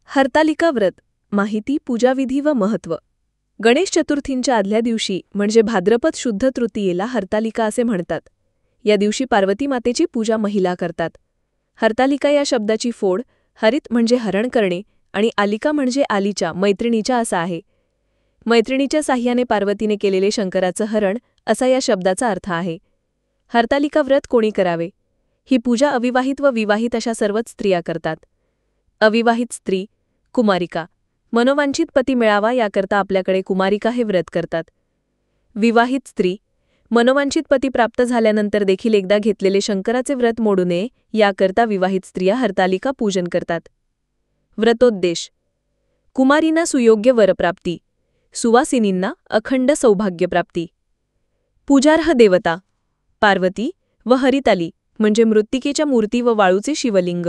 हरतालिका व्रत माहिती, पूजाविधी व महत्त्व. गणेश चतुर्थींच्या आदल्या दिवशी म्हणजे भाद्रपद शुद्ध तृतीयेला हरतालिका असे म्हणतात. या दिवशी पार्वती मातेची पूजा महिला करतात. हरतालिका या शब्दाची फोड हरित म्हणजे हरण करणे आणि आलिका म्हणजे आलीच्या मैत्रिणीच्या असा आहे. मैत्रिणीच्या साह्याने पार्वतीने केलेले शंकराचं हरण असा या शब्दाचा अर्थ आहे. हरतालिका व्रत कोणी करावे? ही पूजा अविवाहित व विवाहित अशा सर्वच स्त्रिया करतात. अविवाहित स्त्री कुमारिका मनोवांछित पती मिळावा याकरता आपल्याकडे कुमारिका हे व्रत करतात. विवाहित स्त्री मनोवांछित पती प्राप्त झाल्यानंतर देखील एकदा घेतलेले शंकराचे व्रत मोडू नये याकरता विवाहित स्त्रिया हरतालिका पूजन करतात. व्रतोद्देश: कुमारींना सुयोग्य वरप्राप्ती, सुवासिनींना अखंड सौभाग्यप्राप्ती. पूजार्ह देवता: पार्वती व हरिताली म्हणजे मृत्तिकेच्या मूर्ती व वाळूचे शिवलिंग.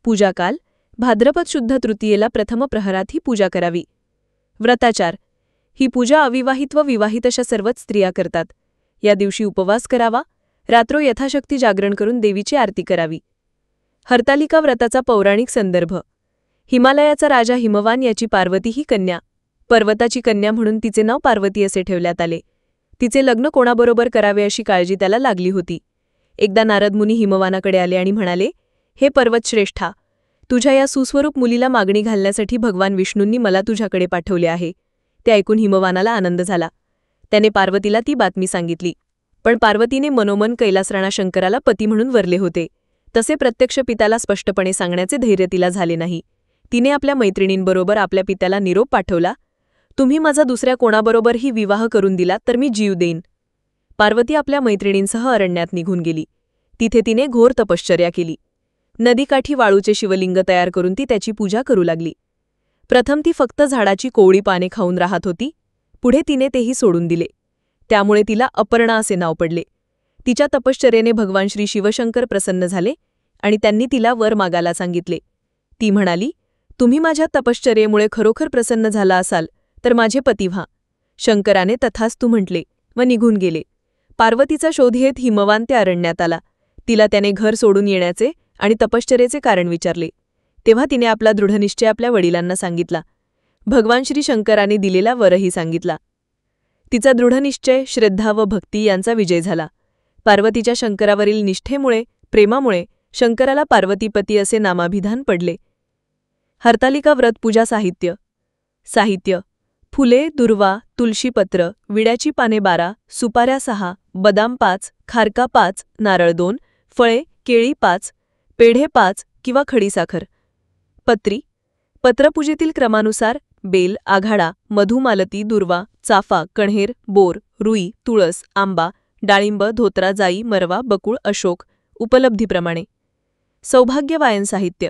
पूजाकाल: भाद्रपद शुद्ध तृतीयेला प्रथम प्रहरात ही पूजा करावी. व्रताचार: ही पूजा अविवाहित व विवाहित अशा सर्वच स्त्रिया करतात. या दिवशी उपवास करावा, रात्रो यथाशक्ती जागरण करून देवीची आरती करावी. हरतालिका व्रताचा पौराणिक संदर्भ: हिमालयाचा राजा हिमवान याची पार्वती ही कन्या, पर्वताची कन्या म्हणून तिचे नाव पार्वती असे ठेवण्यात आले. तिचे लग्न कोणाबरोबर करावे अशी काळजी त्याला लागली होती. एकदा नारद मुनी हिमवानाकडे आले आणि म्हणाले, हे पर्वतश्रेष्ठा, तुझ्या या सुस्वरूप मुलीला मागणी घालण्यासाठी भगवान विष्णूंनी मला तुझ्याकडे पाठवले आहे. ते ऐकून हिमवानाला आनंद झाला. त्याने पार्वतीला ती बातमी सांगितली. पण पार्वतीने मनोमन कैलासराणा शंकराला पती म्हणून वरले होते. तसे प्रत्यक्ष पित्याला स्पष्टपणे सांगण्याचे धैर्य तिला झाले नाही. तिने आपल्या मैत्रिणींबरोबर आपल्या पित्याला निरोप पाठवला, तुम्ही माझा दुसऱ्या कोणाबरोबरही विवाह करून दिला तर मी जीव देईन. पार्वती आपल्या मैत्रिणींसह अरण्यात निघून गेली. तिथे तिने घोर तपश्चर्या केली. नदीकाठी वाळूचे शिवलिंग तयार करून ती त्याची पूजा करू लागली. प्रथम ती फक्त झाडाची कोवळी पाने खाऊन राहत होती. पुढे तिने तेही सोडून दिले. त्यामुळे तिला अपर्णा असे नाव पडले. तिच्या तपश्चर्येने भगवान श्री शिवशंकर प्रसन्न झाले आणि त्यांनी तिला वर मागायला सांगितले. ती म्हणाली, तुम्ही माझ्या तपश्चर्येमुळे खरोखर प्रसन्न झाला असाल तर माझे पती व्हा. शंकराने तथास्तु म्हटले व निघून गेले. पार्वतीचा शोध घेत हिमवान त्या अरण्यात आला. तिला त्याने घर सोडून येण्याचे आणि तपश्चर्येचे कारण विचारले. तेव्हा तिने आपला दृढनिश्चय आपल्या वडिलांना सांगितला. भगवान श्री शंकराने दिलेला वरही सांगितला. तिचा दृढनिश्चय, श्रद्धा व भक्ती यांचा विजय झाला. पार्वतीच्या शंकरावरील निष्ठेमुळे, प्रेमामुळे शंकराला पार्वतीपती असे नामाभिधान पडले. हरतालिका व्रत पूजा साहित्य. साहित्य: फुले, दुर्वा, तुळशीपत्र, विड्याची पाने 12, सुपाऱ्या 6, बदाम 5, खारका 5, नारळ 2, फळे, केळी 5, पेढे 5 किंवा खडीसाखर. पत्री: पत्रपूजेतील क्रमानुसार बेल, आघाडा, मधुमालती, दुर्वा, चाफा, कण्हेर, बोर, रुई, तुळस, आंबा, डाळिंब, धोत्रा, जाई, मरवा, बकुळ, अशोक उपलब्धीप्रमाणे. सौभाग्य वायन साहित्य: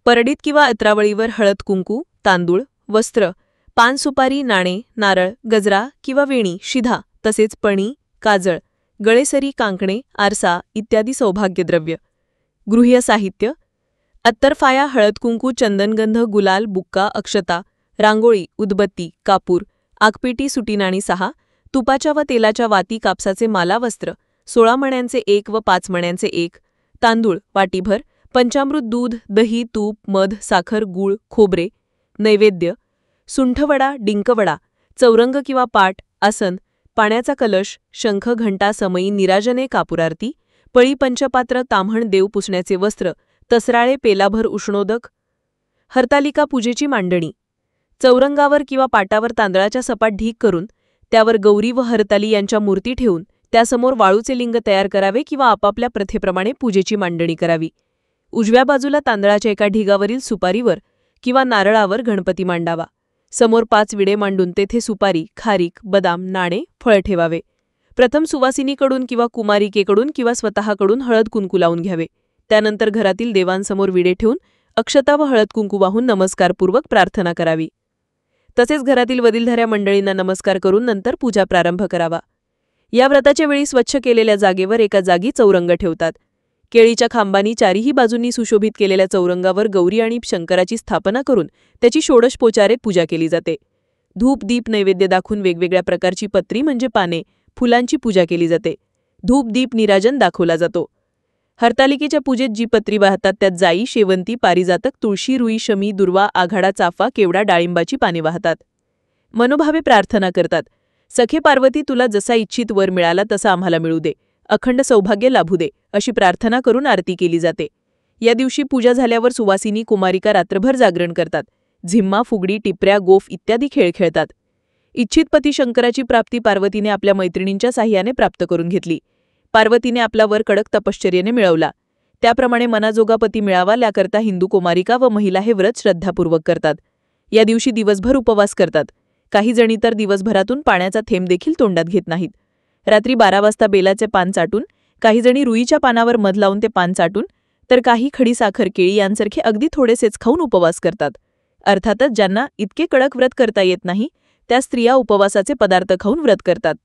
परडीत किंवा अत्रावळीवर हळद, कुंकू, तांदूळ, वस्त्र, पान, सुपारी, नाणे, नारळ, गजरा किंवा वेणी, शिधा तसेच पणी, काजळ, गळेसरी, कांकणे, आरसा इत्यादी सौभाग्यद्रव्य. गृह्य साहित्य: अत्तरफाया, हळद, कुंकू, चंदनगंध, गुलाल, बुक्का, अक्षता, रांगोळी, उदबत्ती, कापूर, आगपेटी, सुटीनाणी 6, तुपाच्या व तेलाच्या वाती, कापसाचे माला, वस्त्र, 16 मण्यांचे 1 व 5 मण्यांचे 1, तांदूळ वाटीभर, पंचामृत, दूध, दही, तूप, मध, साखर, गूळ, खोबरे. नैवेद्य: सुंठवडा, डिंकवडा, चौरंग किंवा पाट, आसन, पाण्याचा कलश, शंख, घंटा, समई, निराजने, कापुरारती, पळी, पंचपात्र, ताम्हण, देव पुसण्याचे वस्त्र, तसराळे, पेलाभर उष्णोदक. हरतालिका पूजेची मांडणी: चौरंगावर किंवा पाटावर तांदळाच्या सपाट ढीग करून त्यावर गौरी व हरताली यांच्या मूर्ती ठेवून त्यासमोर वाळूचे लिंग तयार करावे किंवा आपापल्या प्रथेप्रमाणे पूजेची मांडणी करावी. उजव्या बाजूला तांदळाच्या एका ढिगावरील सुपारीवर किंवा नारळावर गणपती मांडावा. समोर 5 विडे मांडून तेथे सुपारी, खारीक, बदाम, नाणे, फळ ठेवावे. प्रथम सुवासिनीकडून किंवा कुमारिकेकडून किंवा स्वतःकडून हळद कुंकू लावून घ्यावे. त्यानंतर घरातील देवांसमोर विडे ठेवून अक्षता व हळद कुंकू वाहून नमस्कारपूर्वक प्रार्थना करावी. तसेच घरातील वडीलधाऱ्या मंडळींना नमस्कार करून नंतर पूजा प्रारंभ करावा. या व्रताच्या वेळी स्वच्छ केलेल्या जागेवर एका जागी चौरंग ठेवतात. केळीच्या खांबांनी चारीही बाजूंनी सुशोभित केलेल्या चौरंगावर गौरी आणि शंकराची स्थापना करून त्याची षोडशोपचारे पूजा केली जाते. धूप, दीप, नैवेद्य दाखवून वेगवेगळ्या प्रकारची पत्री म्हणजे पाने, फुलांची पूजा केली जाते. धूप, दीप, निराजन दाखवला जातो. हरतालिकेच्या पूजेत जी पत्री वाहतात त्यात जाई, शेवंती, पारिजातक, तुळशी, रुई, शमी, दुर्वा, आघाडा, चाफा, केवडा, डाळिंबाची पाने वाहतात. मनोभावे प्रार्थना करतात. सखे पार्वती, तुला जसा इच्छित वर मिळाला तसा आम्हाला मिळू दे, अखंड सौभाग्य लाभू दे, अशी प्रार्थना करून आरती केली जाते. या दिवशी पूजा झाल्यावर सुवासिनी कुमारिका रात्रभर जागरण करतात. झिम्मा, फुगडी, टिपऱ्या, गोफ इत्यादी खेळ खेळतात. इच्छित पती शंकराची प्राप्ती पार्वतीने आपल्या मैत्रिणींच्या साह्याने प्राप्त करून घेतली. पार्वतीने आपला वर कडक तपश्चर्येने मिळवला. त्याप्रमाणे मनाजोगा पती मिळावा याकरता हिंदू कुमारिका व महिला हे व्रत श्रद्धापूर्वक करतात. या दिवशी दिवसभर उपवास करतात. काही जणी तर दिवसभरातून पाण्याचा थेंब देखील तोंडात घेत नाहीत. रात्री 12 वाजता बेलाचे पान चाटून, काही जणी रुईच्या पानावर मध लावून ते पान चाटून, तर काही खडी साखर, केळी यांसारखे अगदी थोडेसेच खाऊन उपवास करतात. अर्थातच ज्यांना इतके कडक व्रत करता येत नाही त्या स्त्रिया उपवासाचे पदार्थ खाऊन व्रत करतात.